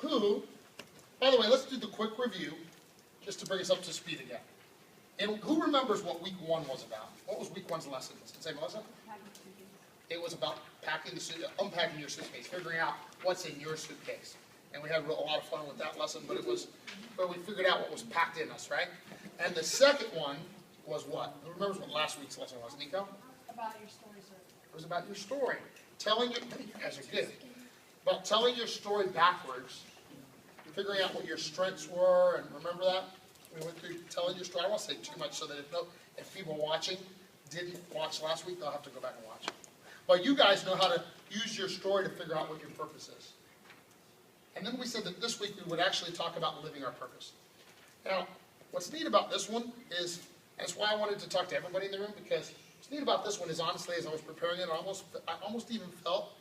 who, by the way, let's do the quick review, just to bring us up to speed again. And who remembers what week 1 was about? What was week 1's lesson? Does it say, Melissa? It was about unpacking your suitcase, figuring out what's in your suitcase. And we had a lot of fun with that lesson, but it was where we figured out what was packed in us, right? And the second one was what? Who remembers what last week's lesson was, Nico? About your story, sir. It was about your story. You guys are good. About telling your story backwards, figuring out what your strengths were, and remember that? We went through telling your story. I won't say too much so that if people watching didn't watch last week, they'll have to go back and watch it. But you guys know how to use your story to figure out what your purpose is. And then we said that this week we would actually talk about living our purpose. Now, what's neat about this one is, and it's why I wanted to talk to everybody in the room, because what's neat about this one is, honestly, as I was preparing it, I almost even felt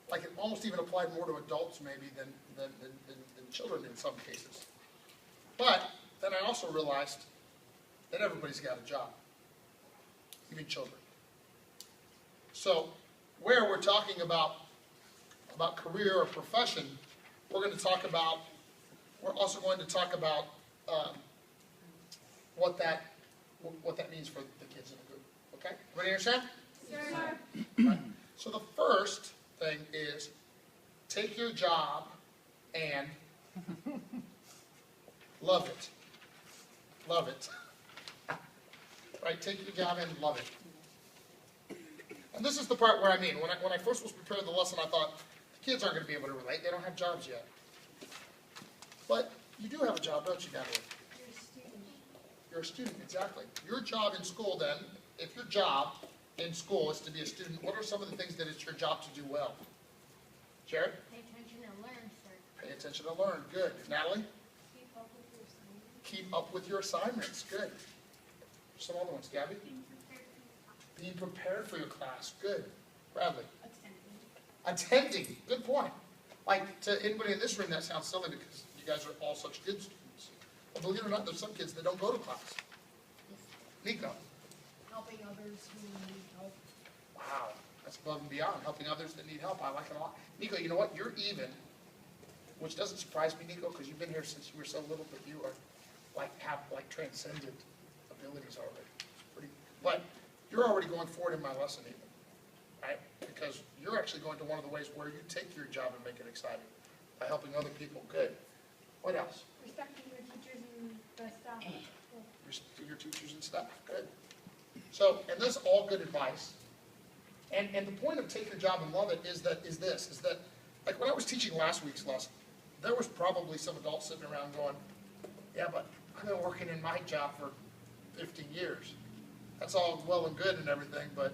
like it almost even applied more to adults maybe than children in some cases. But then I also realized that everybody's got a job, even children. So where we're talking about career or profession, we're also going to talk about what that means for the kids in the group. Okay? Everybody understand? Yes, sir. Right. So the first thing is take your job and love it. Love it. Right? Take your job and love it. And this is the part where when I first was preparing the lesson, I thought the kids aren't going to be able to relate. They don't have jobs yet. But you do have a job, don't you, Natalie? You're a student. You're a student, exactly. Your job in school, then, if your job in school is to be a student, what are some of the things that it's your job to do well? Jared? Pay attention and learn, sir. Pay attention and learn. Good. Natalie? Keep up with your assignments. Keep up with your assignments. Good. Some other ones. Gabby? Being prepared for your class. Good. Bradley? Attending. Good point. Like, to anybody in this room, that sounds silly because you guys are all such good students. But believe it or not, there's some kids that don't go to class. Nico? Helping others who need help. Wow. That's above and beyond. Helping others that need help. I like it a lot. Nico, you know what? You're even, which doesn't surprise me, Nico, because you've been here since you were so little, but you are have transcendent abilities already. It's pretty, but you're already going forward in my lesson even, right? Because you're actually going to one of the ways where you take your job and make it exciting by helping other people. Good. What else? Respecting your teachers and the staff. Respecting your teachers and staff. Good. So, and this is all good advice. And the point of take your job and love it is that like when I was teaching last week's lesson, there was probably some adults sitting around going, yeah, but I've been working in my job for 15 years. That's all well and good and everything, but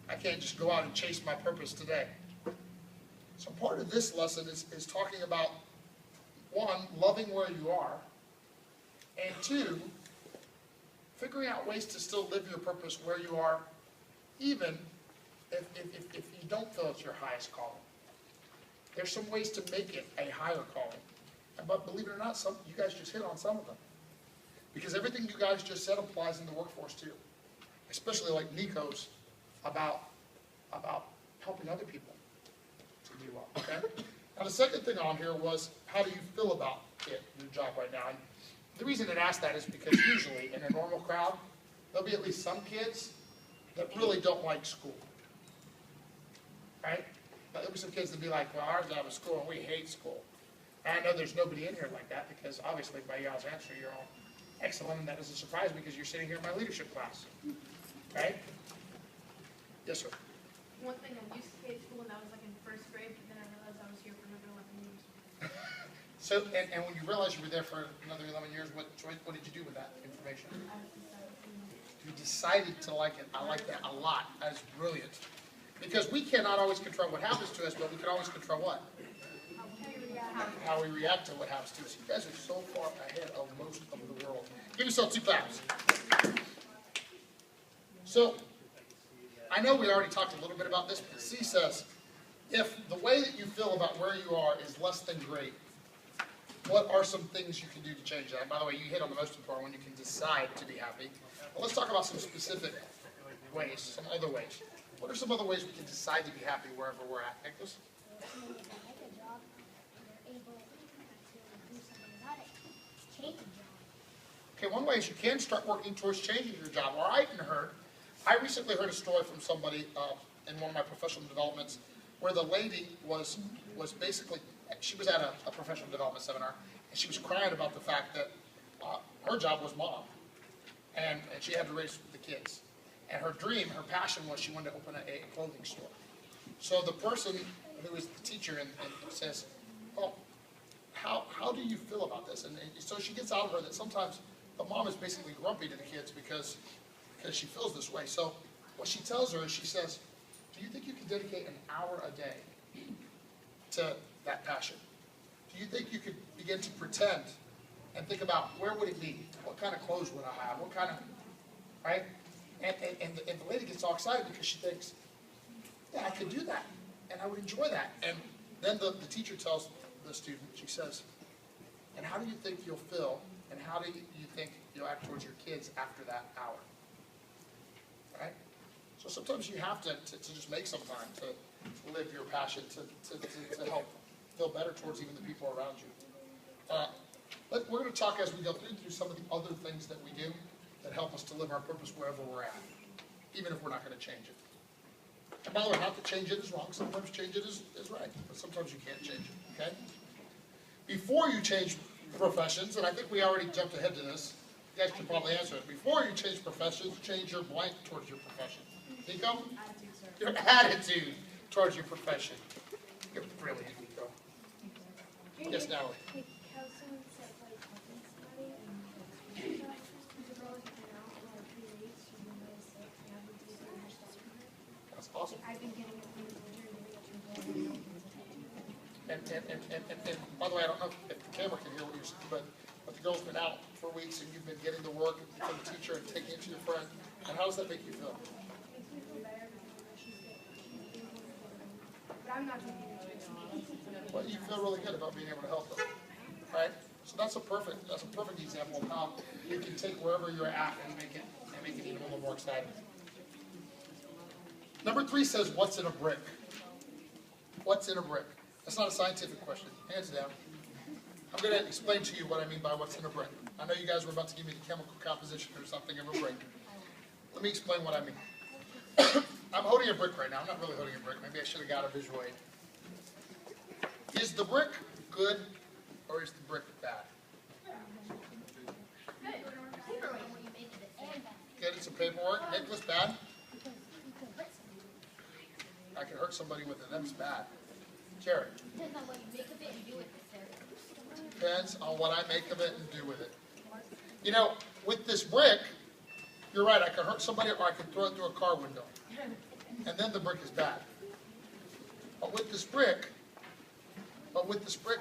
I can't just go out and chase my purpose today. So part of this lesson is talking about, one, loving where you are, and two, figuring out ways to still live your purpose where you are, even if you don't feel it's your highest calling. There's some ways to make it a higher calling. But believe it or not, you guys just hit on some of them. Because everything you guys just said applies in the workforce too. Especially like Nico's about helping other people to do well, okay? Now the second thing on here was, how do you feel about your job right now? And the reason it asked that is because usually in a normal crowd, there'll be at least some kids that really don't like school, right? There'll be some kids that be like, well, our job is school and we hate school. And I know there's nobody in here like that because obviously by y'all's answer, you're all excellent, and that doesn't surprise me because you're sitting here in my leadership class, right? Yes, sir. One thing, I used to hate school when I was like in first grade, but then I realized I was here for another 11 years. So, and when you realized you were there for another 11 years, what did you do with that information? You decided to like it. I like that a lot. That is brilliant. Because we cannot always control what happens to us, but we can always control what? How we react to what happens to us. You guys are so far ahead of most of the world. Give yourself 2 claps. So, I know we already talked a little bit about this, but C says, if the way that you feel about where you are is less than great, what are some things you can do to change that? By the way, you hit on the most important one. You can decide to be happy. Well, let's talk about some specific ways, some other ways. What are some other ways we can decide to be happy wherever we're at? Nicholas? one way is you can start working towards changing your job. Or I recently heard a story from somebody in one of my professional developments where the lady was basically, she was at a professional development seminar, and she was crying about the fact that her job was mom, and she had to raise the kids. And her dream, her passion was she wanted to open a clothing store. So the person who is the teacher and says, "Oh, how do you feel about this?" And so she gets out of her that sometimes the mom is basically grumpy to the kids because she feels this way. So what she tells her is, she says, "Do you think you can dedicate an hour a day to that passion? Do you think you could begin to pretend and think about where would it be? What kind of clothes would I have? What kind of," right? And the lady gets all excited because she thinks, "Yeah, I could do that, and I would enjoy that." And then the teacher tells the student, she says, "And how do you think you'll feel, and how do you think you'll act towards your kids after that hour?" Right? So sometimes you have to just make some time to live your passion, to help feel better towards even the people around you. We're going to talk as we go through some of the other things that we do that help us to live our purpose wherever we're at, even if we're not going to change it. And by the way, not to change it is wrong. Sometimes change it is right, but sometimes you can't change it, okay? Before you change professions, and I think we already jumped ahead to this, you guys can probably answer it. Before you change professions, change your blank towards your profession. Nico? Attitude, sir. Your attitude towards your profession. You're brilliant, Nico. Yes, Natalie? Like how someone said like helping somebody and like the girl has been out for like 3 weeks, she's been really sick, and I've been using her stuff for her. That's awesome. I've been getting it from the winter and giving it to her. And by the way, I don't know if the camera can hear what you're saying, but the girl's been out for weeks and you've been getting the work from the teacher and taking it to your friend. And how does that make you feel? It makes me feel better because I know she's good. She's being more important. But I'm not taking her to it. Well, you feel really good about being able to help them, right? So that's a perfect example of how you can take wherever you're at and make it even a little more exciting. Number 3 says, what's in a brick? What's in a brick? That's not a scientific question, hands down. I'm going to explain to you what I mean by what's in a brick. I know you guys were about to give me the chemical composition or something of a brick. Let me explain what I mean. I'm holding a brick right now. I'm not really holding a brick. Maybe I should have got a visual aid. Is the brick good or is the brick bad? Good, it's some paperwork. Nicholas, bad? I can hurt somebody with it. That's bad. Jared? Depends on what you make of it and do with it, sir. Depends on what I make of it and do with it. You know, with this brick, you're right, I can hurt somebody or I can throw it through a car window. And then the brick is bad. But with this brick, I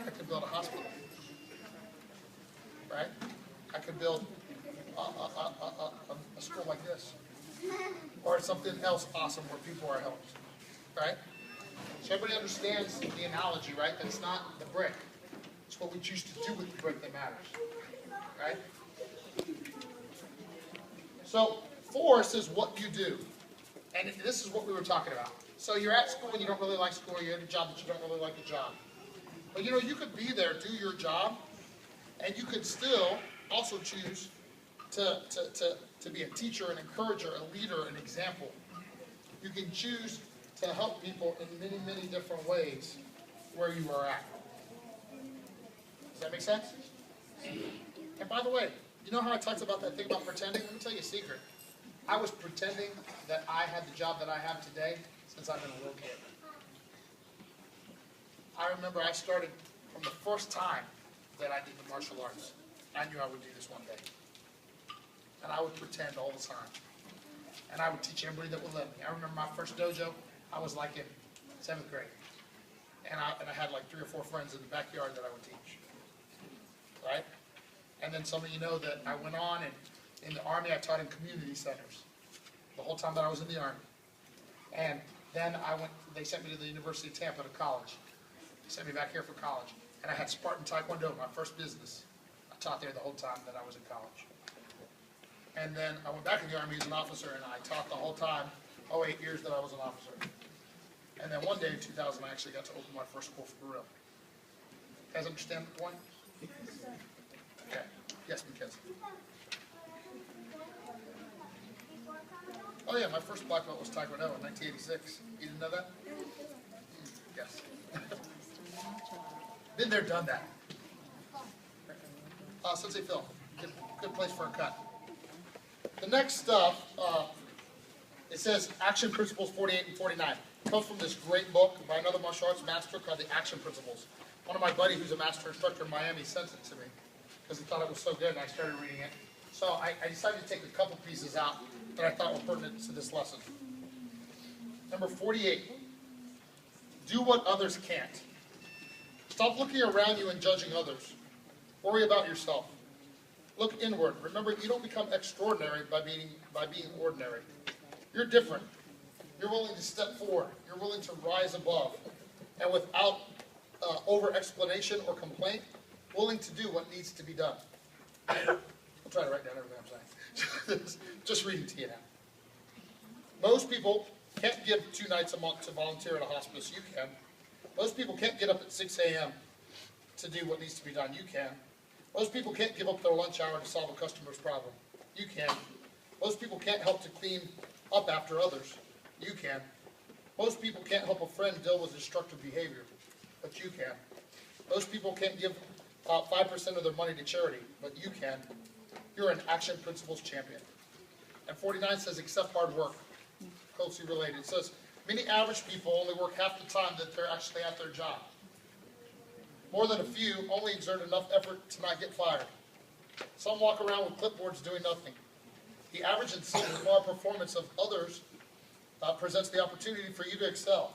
can build a hospital. Right? I could build a school like this. Or something else awesome where people are helped. Right? So everybody understands the analogy, right? That it's not the brick. It's what we choose to do with the brick that matters. Right? So 4 says what you do. And this is what we were talking about. So you're at school and you don't really like school, or you're at a job that you don't really like the job. But you know, you could be there, do your job, and you could still also choose to be a teacher, an encourager, a leader, an example. You can choose to help people in many, many different ways where you are at. Does that make sense? And by the way, you know how I talked about that thing about pretending? Let me tell you a secret. I was pretending that I had the job that I have today since I've been a little kid. I remember I started from the first time that I did the martial arts. I knew I would do this one day. And I would pretend all the time. And I would teach everybody that would let me. I remember my first dojo, I was like in 7th grade. And I had like 3 or 4 friends in the backyard that I would teach. Right? And then some of you know that I went on, and in the Army I taught in community centers the whole time that I was in the Army. And then they sent me to the University of Tampa to college. They sent me back here for college. And I had Spartan Taekwondo, my first business. I taught there the whole time that I was in college. And then I went back in the Army as an officer, and I taught the whole time, 8 years that I was an officer. And then one day in 2000, I actually got to open my first school for real. You guys understand the point? Okay. Yes, Mackenzie. Oh yeah, my first black belt was Taekwondo in 1986. You didn't know that? Yes. Been there, done that. Sensei Phil, good place for a cut. The next stuff, it says Action Principles 48 and 49. It comes from this great book by another martial arts master called The Action Principles. One of my buddies who's a master instructor in Miami sent it to me because he thought it was so good and I started reading it. So I decided to take a couple pieces out that I thought were pertinent to this lesson. Number 48, do what others can't. Stop looking around you and judging others. Worry about yourself. Look inward. Remember, you don't become extraordinary by being ordinary. You're different. You're willing to step forward. You're willing to rise above. And without over-explanation or complaint, willing to do what needs to be done. I'll try to write down everything I'm saying. Just reading to you now. Most people can't give 2 nights a month to volunteer at a hospice. You can. Most people can't get up at 6 a.m. to do what needs to be done. You can. Most people can't give up their lunch hour to solve a customer's problem. You can. Most people can't help to clean up after others. You can. Most people can't help a friend deal with destructive behavior, but you can. Most people can't give 5% of their money to charity, but you can. You're an Action Principles champion. And 49 says, accept hard work. Closely related. It says, many average people only work half the time that they're actually at their job. More than a few only exert enough effort to not get fired. Some walk around with clipboards doing nothing. The average and subpar performance of others presents the opportunity for you to excel.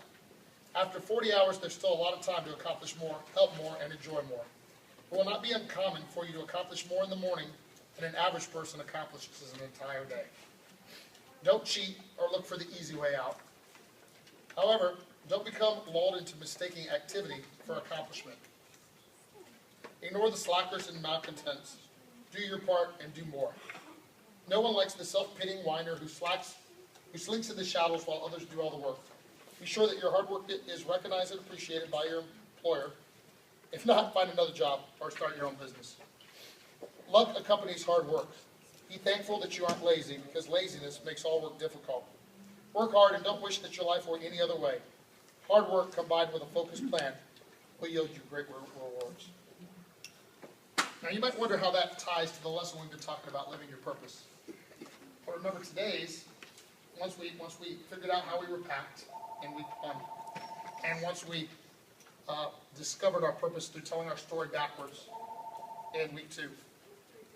After 40 hours, there's still a lot of time to accomplish more, help more, and enjoy more. It will not be uncommon for you to accomplish more in the morning than an average person accomplishes an entire day. Don't cheat or look for the easy way out. However, don't become lulled into mistaking activity for accomplishment. Ignore the slackers and malcontents. Do your part and do more. No one likes the self-pitying whiner who slinks in the shadows while others do all the work. Be sure that your hard work is recognized and appreciated by your employer. If not, find another job or start your own business. Luck accompanies hard work. Be thankful that you aren't lazy, because laziness makes all work difficult. Work hard and don't wish that your life were any other way. Hard work combined with a focused plan will yield you great rewards. Now you might wonder how that ties to the lesson we've been talking about, living your purpose. But remember, once we figured out how we were packed in week 1, and once we discovered our purpose through telling our story backwards in week 2.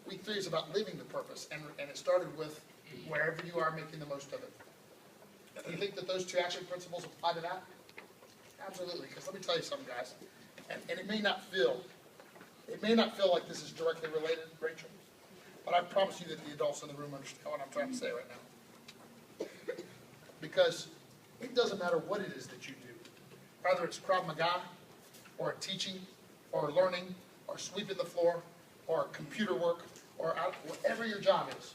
Week 3 is about living the purpose, and it started with wherever you are, making the most of it. Do you think that those 2 action principles apply to that? Absolutely, because let me tell you something, guys, and it may not feel like this is directly related, Rachel, but I promise you that the adults in the room understand what I'm trying to say right now. Because it doesn't matter what it is that you do, whether it's Krav Maga, or teaching, or learning, or sweeping the floor, or computer work, or whatever your job is.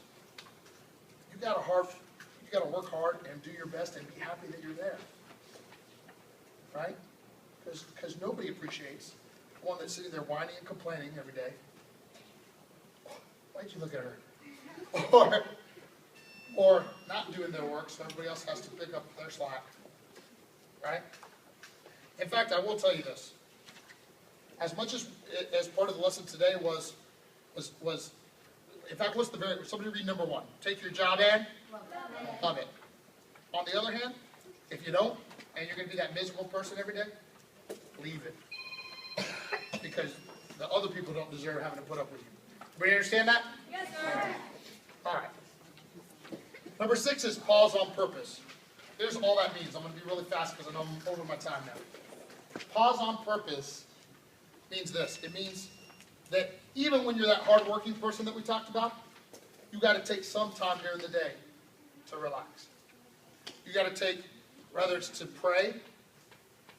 You got to work hard and do your best and be happy that you're there, right? Because nobody appreciates the one that's sitting there whining and complaining every day. Why'd you look at her? Or not doing their work, so everybody else has to pick up their slack, right? In fact, I will tell you this. As much as part of the lesson today was, in fact, somebody read number 1. Take your job and love it. On the other hand, if you don't, and you're going to be that miserable person every day, leave it. Because the other people don't deserve having to put up with you. Everybody understand that? Yes, sir. All right. Number 6 is pause on purpose. Here's all that means. I'm going to be really fast because I know I'm over my time now. Pause on purpose means this. It means that even when you're that hard-working person that we talked about, you got to take some time during the day to relax. You got to take, whether it's to pray,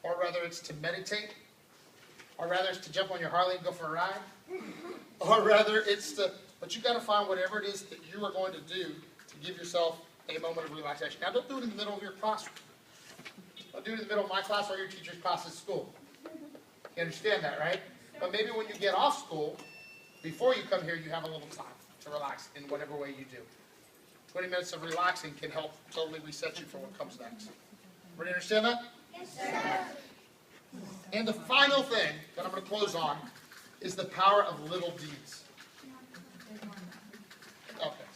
or whether it's to meditate, or rather it's to jump on your Harley and go for a ride, or rather it's to, but you got to find whatever it is that you are going to do to give yourself a moment of relaxation. Now, don't do it in the middle of your classroom. Don't do it in the middle of my class or your teacher's class at school. You understand that, right? But maybe when you get off school, before you come here, you have a little time to relax in whatever way you do. 20 minutes of relaxing can help totally reset you for what comes next. Everybody understand that? Yes, sir. And the final thing that I'm going to close on is the power of little deeds. Okay.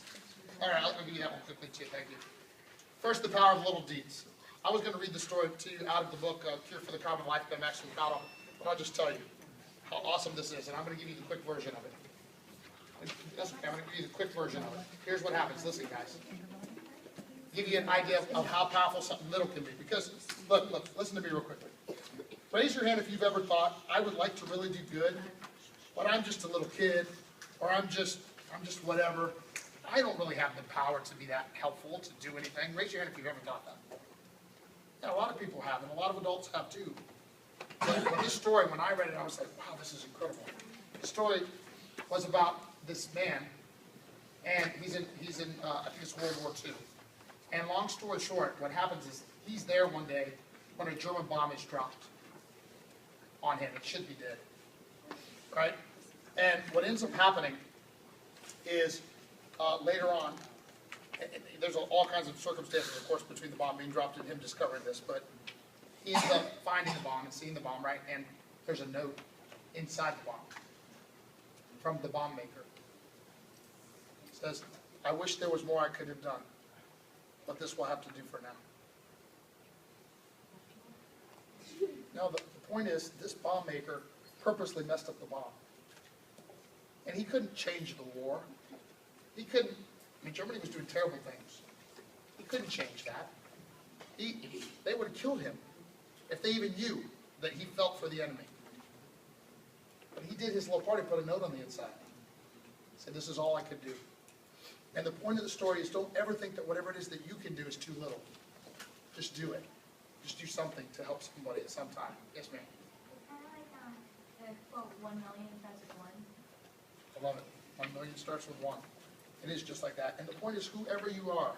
All right, I'll give you that one quickly too. Thank you. First, the power of little deeds. I was going to read the story to you out of the book, Cure for the Common Life, that I'm actually proud of. But I'll just tell you how awesome this is, and I'm going to give you the quick version of it. That's okay, I'm going to give you the quick version of it. Here's what happens. Listen, guys. Give you an idea of how powerful something little can be. Because, look, listen to me real quickly. Raise your hand if you've ever thought, I would like to really do good, but I'm just a little kid, or I'm just whatever. I don't really have the power to be that helpful, to do anything. Raise your hand if you've ever thought that. Yeah, a lot of people have, and a lot of adults have too. But this story, when I read it, I was like, wow, this is incredible. The story was about this man, and he's in I think it's World War II. And long story short, what happens is he's there one day when a German bomb is dropped on him. It should be dead, right? And what ends up happening is later on, there's all kinds of circumstances, of course, between the bomb being dropped and him discovering this, but he ends up finding the bomb and seeing the bomb, right? And there's a note inside the bomb from the bomb maker. It says, I wish there was more I could have done, but this will have to do for now. No, the point is, this bomb maker purposely messed up the bomb. And he couldn't change the war. He couldn't, I mean, Germany was doing terrible things. He couldn't change that. They would have killed him if they even knew that he felt for the enemy. But he did his little part. He put a note on the inside. He said, this is all I could do. And the point of the story is, don't ever think that whatever it is that you can do is too little. Just do it. Just do something to help somebody at some time. Yes, ma'am. Kind of like the quote, 1 million starts with 1. I love it. 1 million starts with 1. It is just like that. And the point is, whoever you are,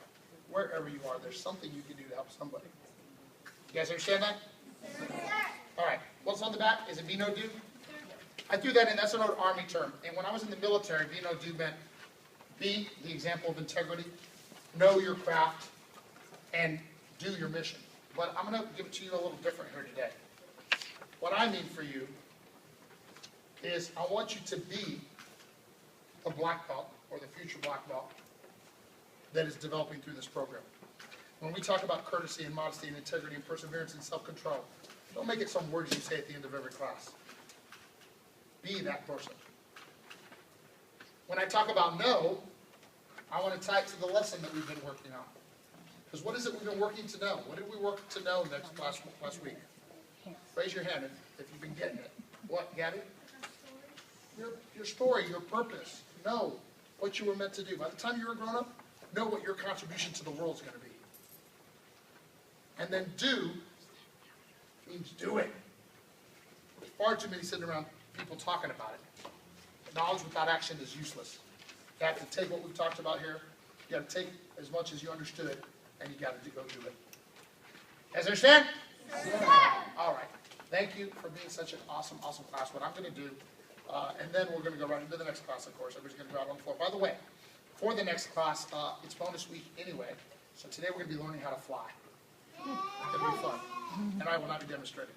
wherever you are, there's something you can do to help somebody. You guys understand that? All right. What's on the back? Is it be no do? I threw that in. That's an old Army term. And when I was in the military, be no do meant be the example of integrity, know your craft, and do your mission. But I'm going to give it to you a little different here today. What I mean for you is I want you to be a black belt, or the future black belt, that is developing through this program. When we talk about courtesy and modesty and integrity and perseverance and self-control, don't make it some words you say at the end of every class. Be that person. When I talk about know, I want to tie it to the lesson that we've been working on. Because what is it we've been working to know? What did we work to know last week? Raise your hand if you've been getting it. What, Gabby? Your story, your purpose. Know what you were meant to do. By the time you were grown up, know what your contribution to the world is going to be. And then do means do it. There's far too many sitting around people talking about it. Knowledge without action is useless. You have to take what we've talked about here. You got to take as much as you understood, and you got to go do it. You guys understand? All right. Thank you for being such an awesome, awesome class. What I'm going to do, and then we're going to go right into the next class, of course. Everybody's going to go out on the floor. By the way, for the next class, it's bonus week anyway. So today we're going to be learning how to fly. It'll be fun. And I will not be demonstrating.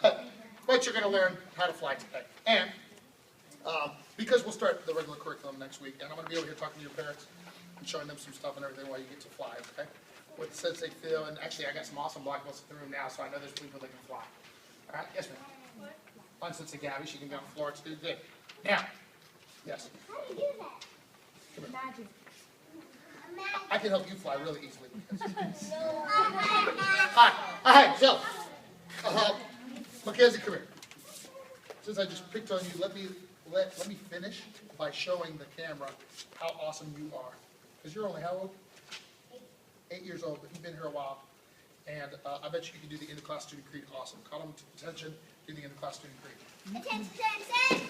But you're going to learn how to fly today. And because we'll start the regular curriculum next week, and I'm going to be over here talking to your parents and showing them some stuff and everything while you get to fly, okay? What the sense they feel, and actually I got some awesome black belts in the room now, so I know there's people that can fly. All right? Yes, ma'am. Fun sense of Gabby, she can be on the floor, it's doing good. Now, yes. How do you do that? Come here. Magic. I can help you fly really easily. Hi, so, Mackenzie, come here. Since I just picked on you, let me finish by showing the camera how awesome you are. Because you're only how old? 8 years old, but you've been here a while. And I bet you can do the end-of-class student creed awesome. Call them to attention, do the end-of-class student creed. Attention, attention!